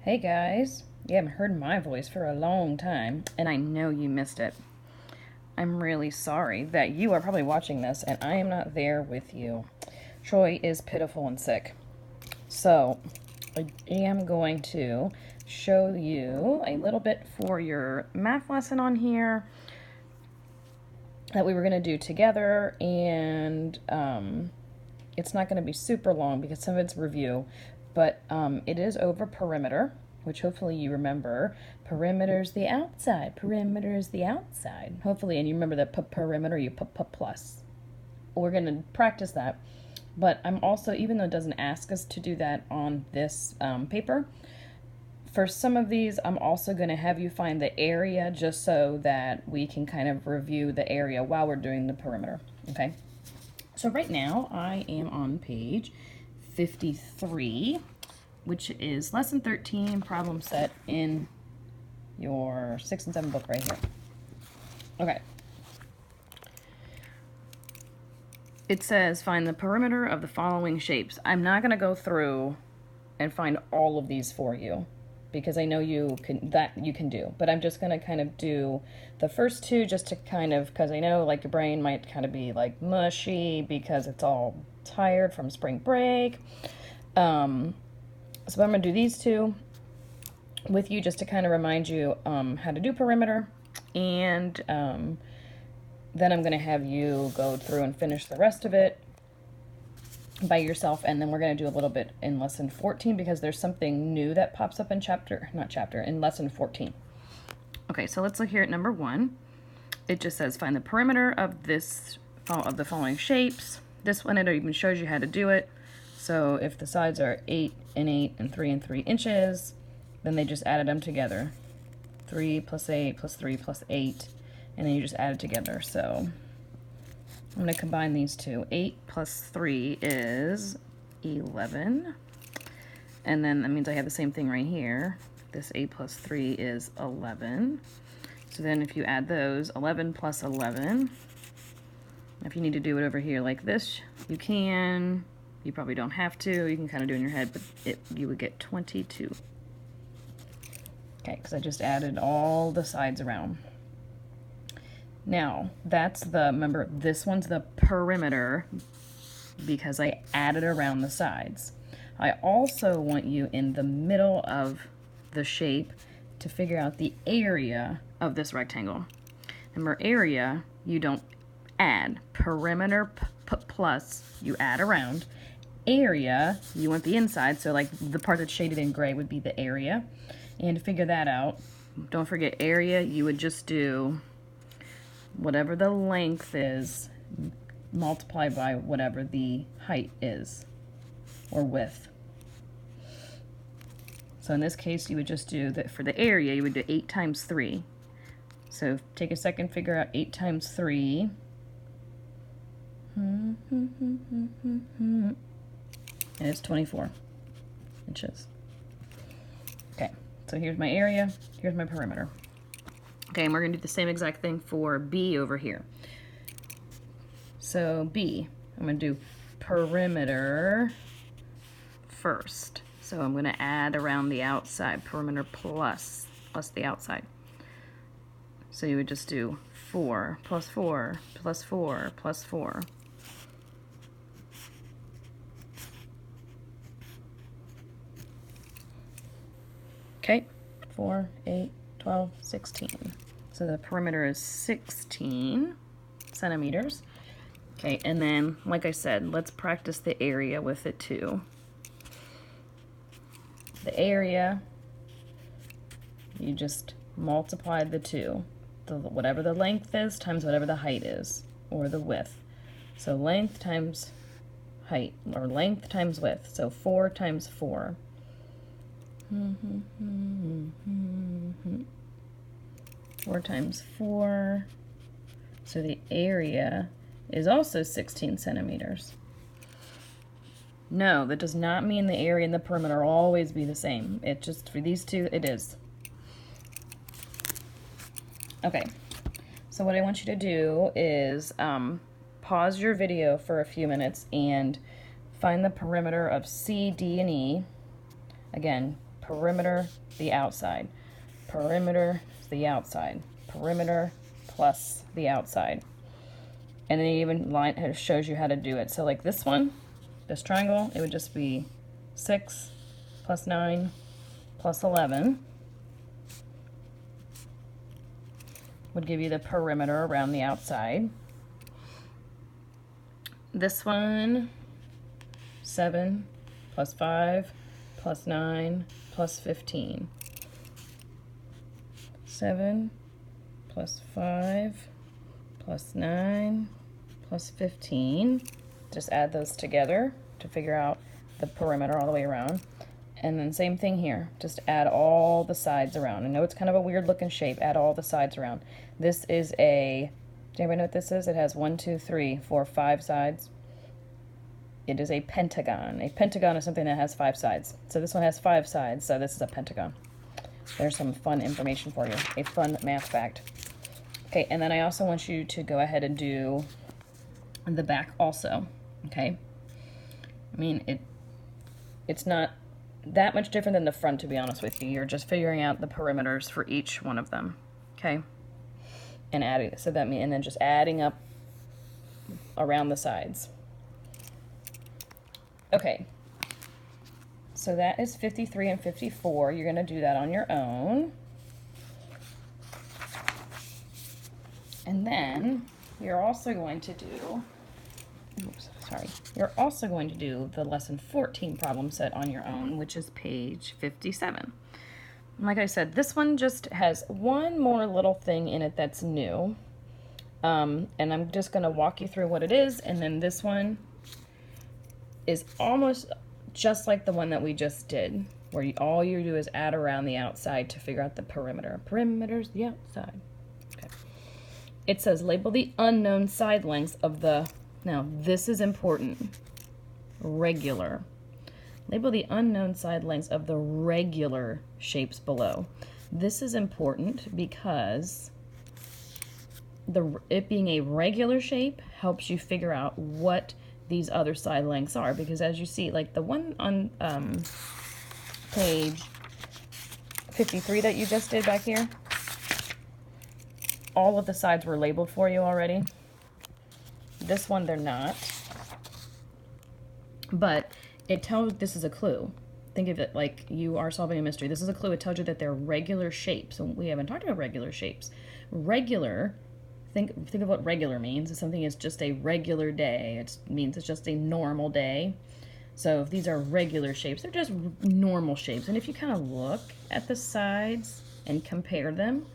Hey guys, you haven't heard my voice for a long time, and I know you missed it. I'm really sorry that you are probably watching this and I am not there with you. Troy is pitiful and sick. So, I am going to show you a little bit for your math lesson on here that we were going to do together, and it's not going to be super long because some of it's review, but it is over perimeter, which hopefully you remember. Perimeter's the outside. Perimeter's the outside. Hopefully, and you remember that perimeter, you put plus. We're going to practice that. But I'm also, even though it doesn't ask us to do that on this paper, for some of these, I'm also going to have you find the area just so that we can kind of review the area while we're doing the perimeter, okay? So right now, I am on page 53, which is lesson 13, problem set in your 6 and 7 book right here. Okay. It says, find the perimeter of the following shapes. I'm not going to go through and find all of these for you, because I know you can do, but I'm just going to kind of do the first two just to kind of, because I know like your brain might kind of be like mushy because it's all tired from spring break. So I'm going to do these two with you just to kind of remind you how to do perimeter, and then I'm going to have you go through and finish the rest of it by yourself, and then we're going to do a little bit in lesson 14 because there's something new that pops up in in lesson 14. Okay, so let's look here at number 1. It just says find the perimeter of the following shapes. This one, it even shows you how to do it. So if the sides are 8 and 8 and 3 and 3 inches, then they just added them together. 3 plus 8 plus 3 plus 8, and then you just add it together. So I'm going to combine these two. 8 plus 3 is 11. And then that means I have the same thing right here. This 8 plus 3 is 11. So then if you add those, 11 plus 11. If you need to do it over here like this, you can. You probably don't have to. You can kind of do it in your head, but you would get 22. Okay, because I just added all the sides around. Now, remember, this one's the perimeter because I added around the sides. I also want you in the middle of the shape to figure out the area of this rectangle. Remember, area, you don't add. Perimeter plus, you add around. Area, you want the inside, so like the part that's shaded in gray would be the area. And to figure that out, don't forget area, you would just do whatever the length is, multiply by whatever the height is, or width. So in this case, you would just do that for the area, you would do 8 times 3. So take a second, figure out 8 times 3. And it's 24 inches. Okay, so here's my area, here's my perimeter. Okay, and we're going to do the same exact thing for B over here. So B, I'm going to do perimeter first. So I'm going to add around the outside, perimeter plus the outside. So you would just do 4 plus 4 plus 4 plus 4. Okay, 4, 8, 12, 16. So the perimeter is 16 centimeters. Okay, and then, like I said, let's practice the area with it too. The area, you just multiply the two. Whatever the length is times whatever the height is, or the width. So length times height, or length times width. So 4 times 4. 4 times 4. So the area is also 16 centimeters. No, that does not mean the area and the perimeter will always be the same. It just, for these two, it is. Okay, so what I want you to do is pause your video for a few minutes and find the perimeter of C, D, and E. Again, perimeter, the outside, perimeter, the outside, perimeter plus the outside. And then it even shows you how to do it. So like this one, this triangle, it would just be 6 plus 9 plus 11 would give you the perimeter around the outside. This one, 7 plus 5 plus 9 plus 15. 7 plus 5 plus 9 plus 15. Just add those together to figure out the perimeter all the way around. And then same thing here, just add all the sides around. I know it's kind of a weird looking shape, add all the sides around. This is a, do anybody know what this is? It has 1, 2, 3, 4, 5 sides. It is a pentagon. A pentagon is something that has 5 sides. So this one has 5 sides, so this is a pentagon. There's some fun information for you, a fun math fact. Okay, and then I also want you to go ahead and do the back also, okay? I mean, it's not that much different than the front, to be honest with you. You're just figuring out the perimeters for each one of them, okay? And adding, so that means, and then just adding up around the sides. Okay, so that is 53 and 54. You're going to do that on your own. And then you're also going to do, you're also going to do the lesson 14 problem set on your own, which is page 57. Like I said, this one just has one more little thing in it that's new. And I'm just going to walk you through what it is, and then this one is almost just like the one that we just did, where all you do is add around the outside to figure out the perimeter. Perimeter's the outside. Okay. It says label the unknown side lengths of the, now this is important, regular. Label the unknown side lengths of the regular shapes below. This is important because it being a regular shape helps you figure out what these other side lengths are, because as you see, like the one on page 53 that you just did back here, all of the sides were labeled for you already. This one they're not, but it tells, this is a clue. Think of it like you are solving a mystery. This is a clue. It tells you that they're regular shapes. So we haven't talked about regular shapes. Regular, think of what regular means. If something is just a regular day, it means it's just a normal day. So if these are regular shapes, they're just normal shapes. And if you kind of look at the sides and compare them,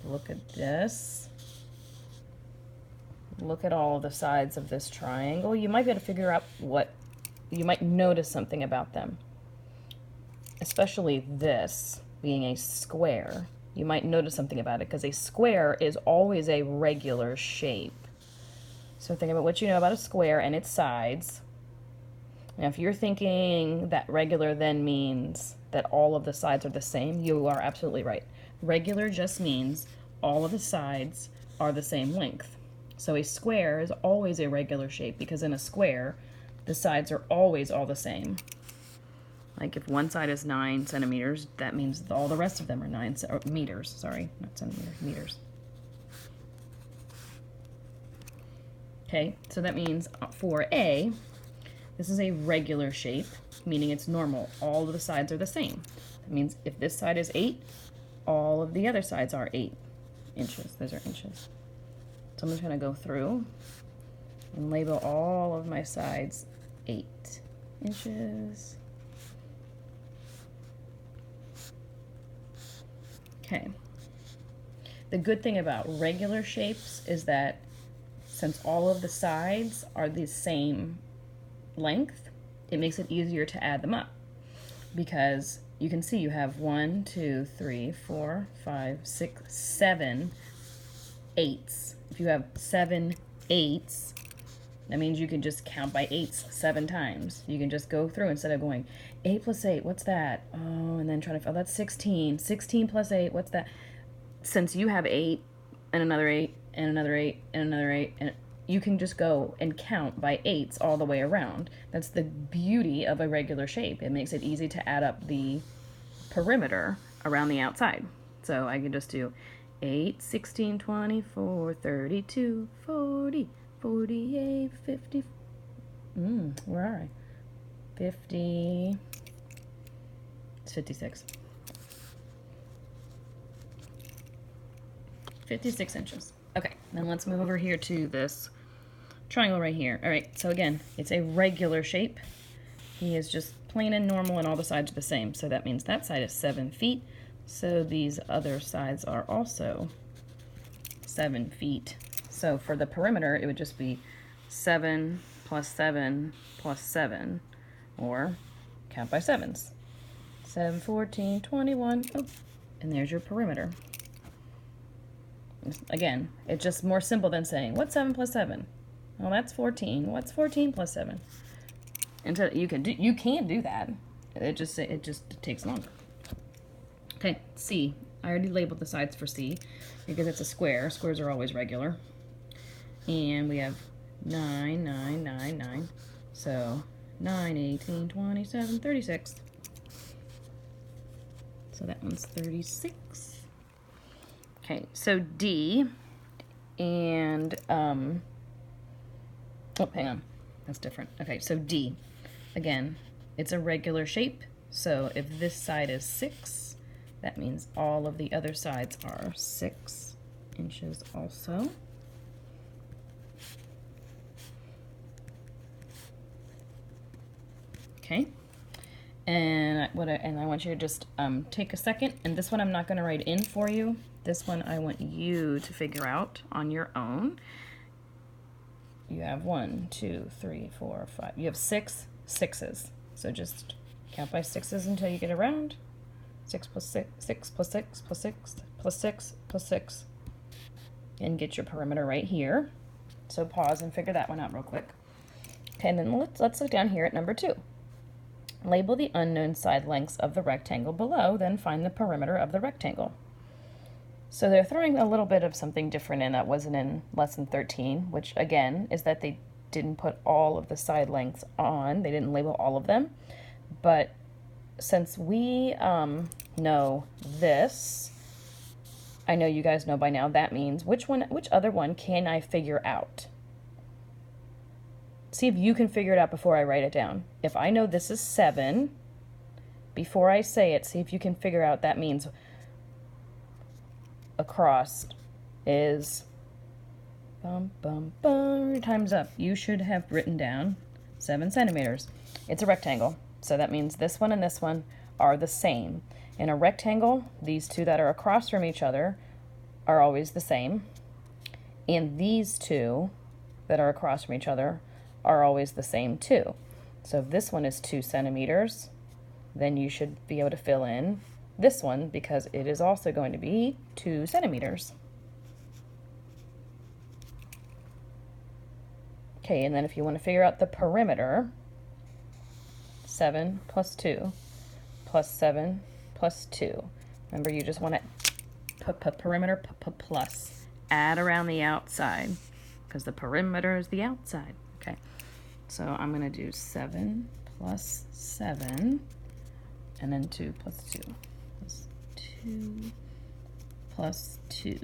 look at this. Look at all the sides of this triangle. You might be able to figure out what, you might notice something about them. Especially this being a square. You might notice something about it because a square is always a regular shape. So think about what you know about a square and its sides. Now, if you're thinking that regular then means that all of the sides are the same, you are absolutely right. Regular just means all of the sides are the same length. So a square is always a regular shape because in a square, the sides are always all the same. Like if one side is 9 centimeters, that means all the rest of them are 9 meters. Sorry, not centimeters, meters. Okay, so that means for A, this is a regular shape, meaning it's normal. All of the sides are the same. That means if this side is 8, all of the other sides are 8 inches. Those are inches. So I'm just going to go through and label all of my sides 8 inches. Okay. The good thing about regular shapes is that since all of the sides are the same length, it makes it easier to add them up, because you can see you have 1, 2, 3, 4, 5, 6, 7 eights. If you have 7 eights, that means you can just count by eights 7 times. You can just go through instead of going 8 plus 8, what's that? Oh, and then trying to, oh, that's 16. 16 plus 8, what's that? Since you have 8 and another 8 and another 8 and another 8, and you can just go and count by eights all the way around. That's the beauty of a regular shape. It makes it easy to add up the perimeter around the outside. So I can just do 8, 16, 24, 32, 40, 48, 50. Where are I? 50. It's 56. 56 inches. Okay, then let's move over here to this triangle right here. All right, so again, it's a regular shape. He is just plain and normal and all the sides are the same. So that means that side is 7 feet. So these other sides are also 7 feet. So for the perimeter, it would just be 7 plus 7 plus 7, or count by sevens. 7, 14, 21, oh, and there's your perimeter. Again, it's just more simple than saying, what's 7 plus 7? Well, that's 14. What's 14 plus 7? And so you can do that. It just takes longer. Okay, C. I already labeled the sides for C because it's a square. Squares are always regular. And we have 9, 9, 9, 9. So 9, 18, 27, 36. So that one's 36. Okay, so D and, oh, hang on. That's different. Okay, so D. Again, it's a regular shape. So if this side is 6, that means all of the other sides are 6 inches also. Okay. And I want you to just take a second, and this one I'm not going to write in for you. This one I want you to figure out on your own. You have 1, 2, 3, 4, 5. You have 6 sixes. So just count by sixes until you get around. 6 plus 6, 6 plus 6 plus 6 plus 6 plus 6. And get your perimeter right here. So pause and figure that one out real quick. Okay, and then let's look down here at number 2. Label the unknown side lengths of the rectangle below, then find the perimeter of the rectangle. So they're throwing a little bit of something different in that wasn't in lesson 13, which again is that they didn't put all of the side lengths on. They didn't label all of them. But since we know this, I know you guys know by now, that means which other one can I figure out? See if you can figure it out before I write it down. If I know this is 7, before I say it, see if you can figure out that means across is time's up. You should have written down 7 centimeters. It's a rectangle, so that means this one and this one are the same. In a rectangle, these two that are across from each other are always the same, and these two that are across from each other are always the same too. So if this one is 2 centimeters, then you should be able to fill in this one because it is also going to be 2 centimeters. Okay, and then if you want to figure out the perimeter, 7 plus 2 plus 7 plus 2. Remember, you just want to perimeter plus. Add around the outside because the perimeter is the outside. Okay, so I'm going to do 7 plus 7 and then 2 plus 2 plus 2 plus 2.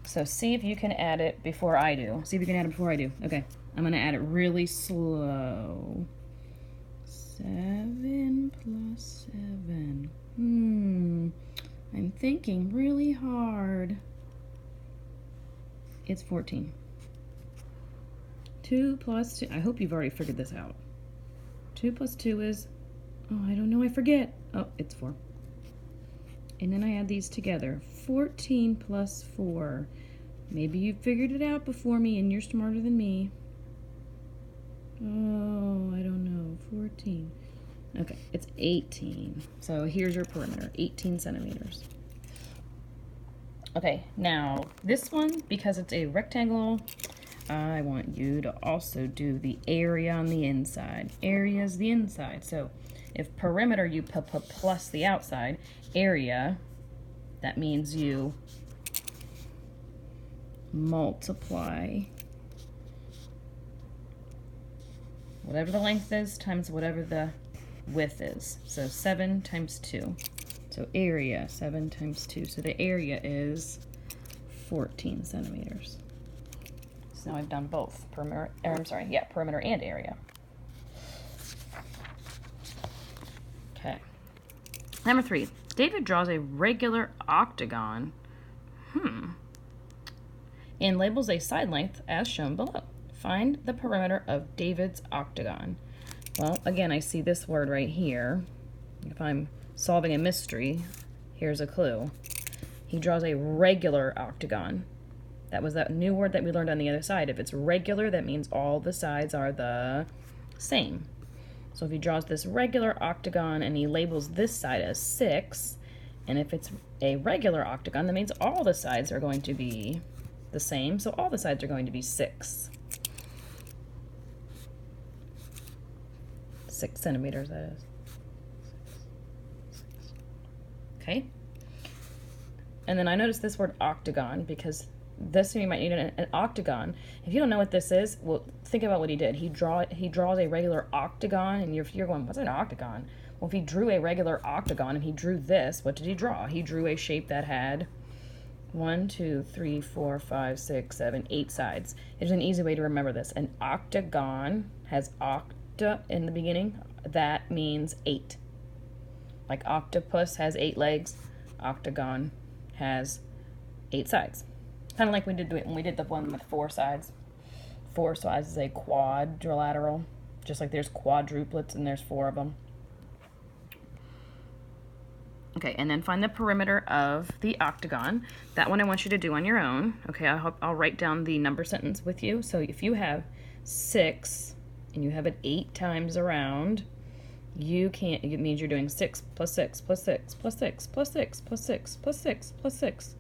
So see if you can add it before I do. See if you can add it before I do. Okay, I'm going to add it really slow. 7 plus 7. I'm thinking really hard. It's 14. 2 plus 2. I hope you've already figured this out. 2 plus 2 is, oh, I don't know, I forget. Oh, it's 4. And then I add these together. 14 plus 4. Maybe you figured it out before me and you're smarter than me. Oh, I don't know. 14. Okay, it's 18. So here's your perimeter, 18 centimeters. Okay, now this one, because it's a rectangle, I want you to also do the area on the inside. Area is the inside. So if perimeter, you put plus the outside. Area, that means you multiply whatever the length is times whatever the width is. So 7 times 2. So area, 7 times 2. So the area is 14 centimeters. So now I've done both perimeter, perimeter and area. Okay. Number 3, David draws a regular octagon, and labels a side length as shown below. Find the perimeter of David's octagon. Well, again, I see this word right here. If I'm solving a mystery, here's a clue. He draws a regular octagon. That was that new word that we learned on the other side. If it's regular, that means all the sides are the same. So if he draws this regular octagon and he labels this side as 6, and if it's a regular octagon, that means all the sides are going to be the same. So all the sides are going to be 6. 6 centimeters, that is. Okay. And then I noticed this word octagon because this you might need an octagon. If you don't know what this is, well, think about what he did. He draws a regular octagon, and you're going, what's an octagon? Well, if he drew a regular octagon and he drew this, what did he draw? He drew a shape that had 1, 2, 3, 4, 5, 6, 7, 8 sides. There's an easy way to remember this. An octagon has octa in the beginning. That means 8. Like octopus has 8 legs, octagon has 8 sides. Kind of like we did when we did the one with 4 sides. 4 sides is a quadrilateral, just like there's quadruplets and there's 4 of them. Okay, and then find the perimeter of the octagon. That one I want you to do on your own. Okay, I'll write down the number sentence with you. So if you have 6 and you have it 8 times around, it means you're doing 6 plus 6 plus 6 plus 6 plus 6 plus 6 plus 6 plus 6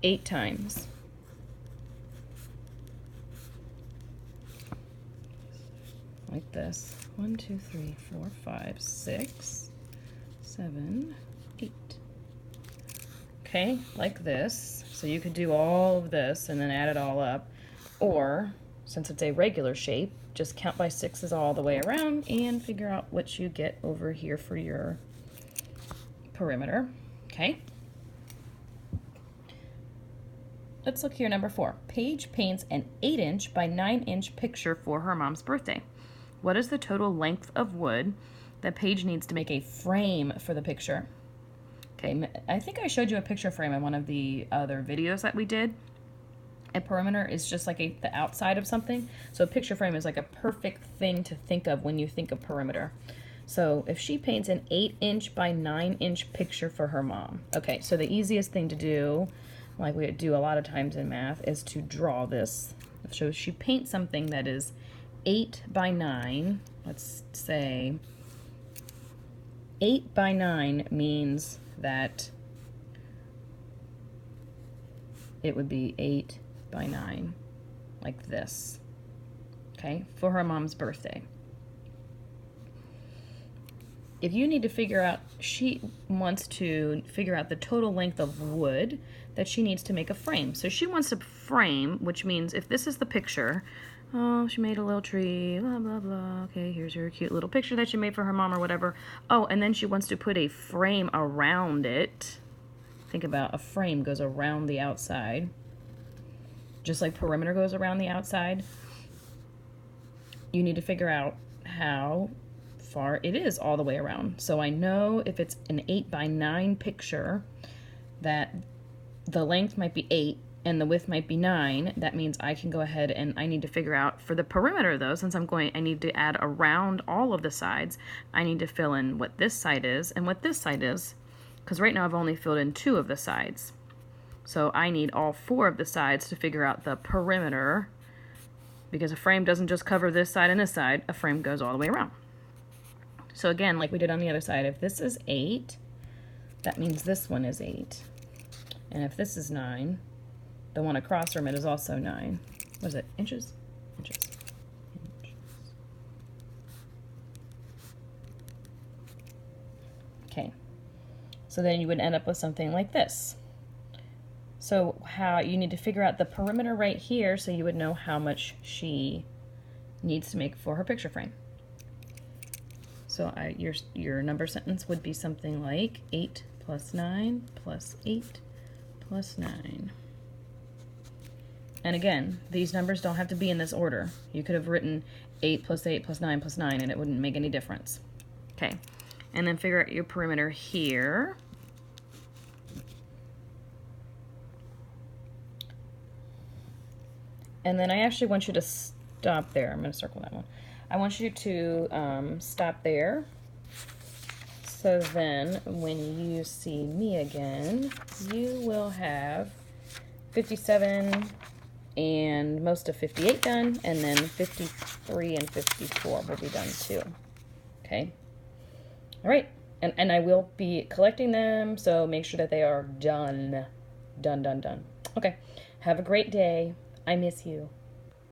8 times. Like this. 1, 2, 3, 4, 5, 6, 7, 8. Okay, like this. So you could do all of this and then add it all up. Or, since it's a regular shape, just count by 6s all the way around and figure out what you get over here for your perimeter. Okay. Let's look here, number 4. Paige paints an 8-inch by 9-inch picture for her mom's birthday. What is the total length of wood that Paige needs to make a frame for the picture? Okay, I think I showed you a picture frame in one of the other videos that we did. A perimeter is just like the outside of something. So a picture frame is like a perfect thing to think of when you think of perimeter. So if she paints an 8-inch by 9-inch picture for her mom. Okay, so the easiest thing to do, like we do a lot of times in math, is to draw this. So she paints something that is 8 by 9. Let's say 8 by 9 means that it would be 8 by 9, like this, okay, for her mom's birthday. If you need to figure out, she wants to figure out the total length of wood that she needs to make a frame. So she wants a frame, which means if this is the picture, oh, she made a little tree, blah, blah, blah. Okay, here's her cute little picture that she made for her mom or whatever. Oh, and then she wants to put a frame around it. Think about a frame goes around the outside, just like perimeter goes around the outside. You need to figure out how far it is all the way around. So I know if it's an 8 by 9 picture, that the length might be 8 and the width might be 9. That means I can go ahead and I need to figure out for the perimeter though, since I need to add around all of the sides, I need to fill in what this side is and what this side is, because right now I've only filled in 2 of the sides. So I need all 4 of the sides to figure out the perimeter, because a frame doesn't just cover this side and this side, a frame goes all the way around. So again, like we did on the other side, if this is 8, that means this one is 8. And if this is 9, the one across from it is also 9. What is it? Inches? Inches. Okay. So then you would end up with something like this. So how you need to figure out the perimeter right here so you would know how much she needs to make for her picture frame. So your number sentence would be something like 8 plus 9 plus 8 plus 9. And again, these numbers don't have to be in this order. You could have written 8 plus 8 plus 9 plus 9 and it wouldn't make any difference. Okay, and then figure out your perimeter here. And then I actually want you to stop there. I'm going to circle that one. I want you to stop there. So then when you see me again, you will have 57 and most of 58 done, and then 53 and 54 will be done too. Okay. All right. And I will be collecting them, so make sure that they are done. Done. Okay. Have a great day. I miss you.